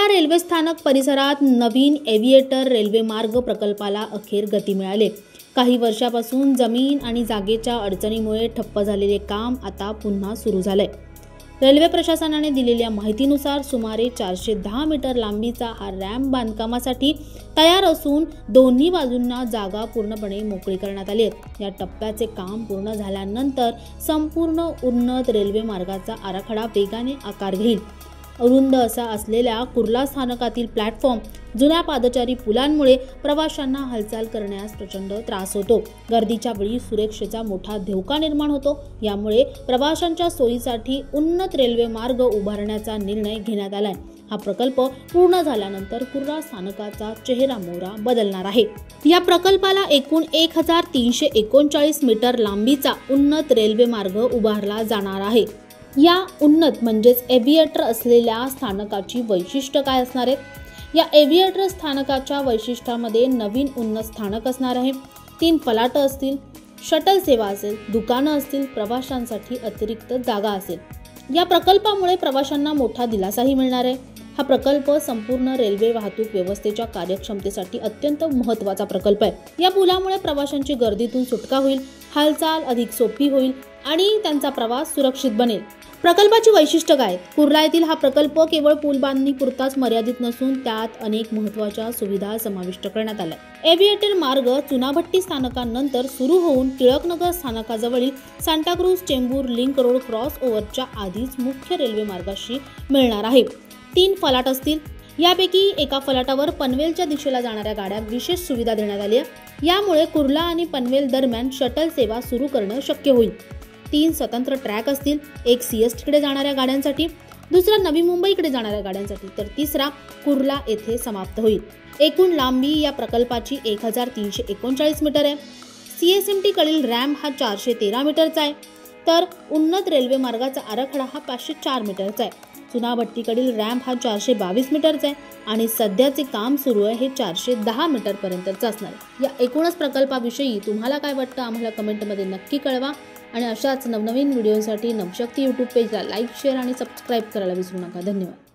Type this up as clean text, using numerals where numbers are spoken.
Railway स्थानक परिसरात नवीन aviator railway मार्ग प्रकल्पाला अखेर गती मिळाली। काही वर्षापासून जमीन आणि जागेच्या अडचणीमुळे ठप्प झालेले काम आता पुन्हा सुरू झाले। रेल्वे प्रशासनाने दिलेल्या माहितीनुसार सुमारे 410 मीटर लांबीचा हा रॅम्प बांधकामासाठी तयार असून दोन्ही बाजूंना जागा पूर्णपणे मोकळी करण्यात आली आहे। या टप्प्याचे काम पूर्ण झाल्यानंतर संपूर्ण उन्नत रेल्वे मार्गाचा आराखडा वेगाने आकार घेईल। अरुंद असा असलेल्या कुर्ला स्थानकातील प्लॅटफॉर्म जुन्या पादचारी पुलांमुळे प्रवाशांना हालचाल करण्यास प्रचंड त्रास होतो। गर्दीच्या वेळी सुरक्षेचा मोठा धोका निर्माण होतो। यामुळे प्रवाशांच्या सोयीसाठी उन्नत रेल्वे मार्ग उभारण्याचा निर्णय घेण्यात आलाय। हा प्रकल्प पूर्ण झाल्यानंतर कुर्ला स्थानकाचा चेहरा-मोहरा बदलणार आहे। या प्रकल्पाला एकूण 1339 मीटर लांबीचा उन्नत रेल्वे मार्ग उभारला जाणार आहे। या उन्नत म्हणजेच एव्हिएटर असलेल्या स्थानकाची वैशिष्ट्य काय असणार आहेत? या एव्हिएटर स्थानकाच्या वैशिष्ट्यामध्ये नवीन उन्नत स्थानक असणार आहे। 3 फलाट असतील, शटल सेवा असेल, दुकानं असतील, प्रवाशांसाठी अतिरिक्त जागा असेल। या प्रकल्पामुळे प्रवाशांना मोठा दिलासाही मिळणार आहे। हा प्रकल्प संपूर्ण रेल्वे वाहतूक व्यवस्थेच्या कार्यक्षमतेसाठी अत्यंत महत्त्वाचा प्रकल्प आहे। या पुलामुळे प्रवाशांची गर्दीतून सुटका होईल, हालचाल अधिक सोपी होईल आणि त्यांचा प्रवास सुरक्षित बनेल। प्रकल्पाची वैशिष्ट्य काय? कुर्ला येथील हा प्रकल्प केवळ पूल बांधणी पुरताच मर्यादित नसून त्यात अनेक महत्त्वाच्या सुविधा समाविष्ट करण्यात आल्या। एव्हिएटर मार्ग चुनाभट्टी स्थानकानंतर सुरू होऊन टिळकनगर स्थानकाजवळील Santacruz Chembur link road cross ओव्हरच्या आधीच मुख्य रेल्वे मार्गाशी मिळणार आहे। 3 फलाट असतील। यापैकी एका फलाटावर पनवेलच्या दिशेला जाणाऱ्या गाड्या विशेष सुविधा देण्यात आली आहे। यामुळे कुर्ला आणि पनवेल दरम्यान शटल सेवा सुरू करणं शक्य होईल। 3 स्वतंत्र ट्रॅक असतील, एक सीएसटीकडे जाणाऱ्या गाड्यांसाठी, दुसरा नवी मुंबईकडे जाणाऱ्या गाड्यांसाठी, तर तिसरा कुर्ला येथे समाप्त होईल। एकूण लांबी या प्रकल्पाची 1339 मीटर आहे। सीएसएमटी कडील रॅम्प हा 413 मीटरचा आहे, तर उन्नत रेल्वे मार्गाचा आराखडा हा 504 मीटरचा आहे। चुनाभट्टीकडील रॅम्प हा 422 मीटरचा आहे आणि सध्याचे काम सुरू आहे हे 410 मीटर पर्यंतचं असणार आहे। या एकूणच प्रकल्पाविषयी तुम्हाला काय वाटतं आम्हाला कमेंटमध्ये नक्की कळवा आणि अशाच नवनवीन व्हिडिओसाठी नवशक्ती यूट्यूब पेजला लाईक, शेअर आणि सबस्क्राईब करायला विसरू नका। धन्यवाद।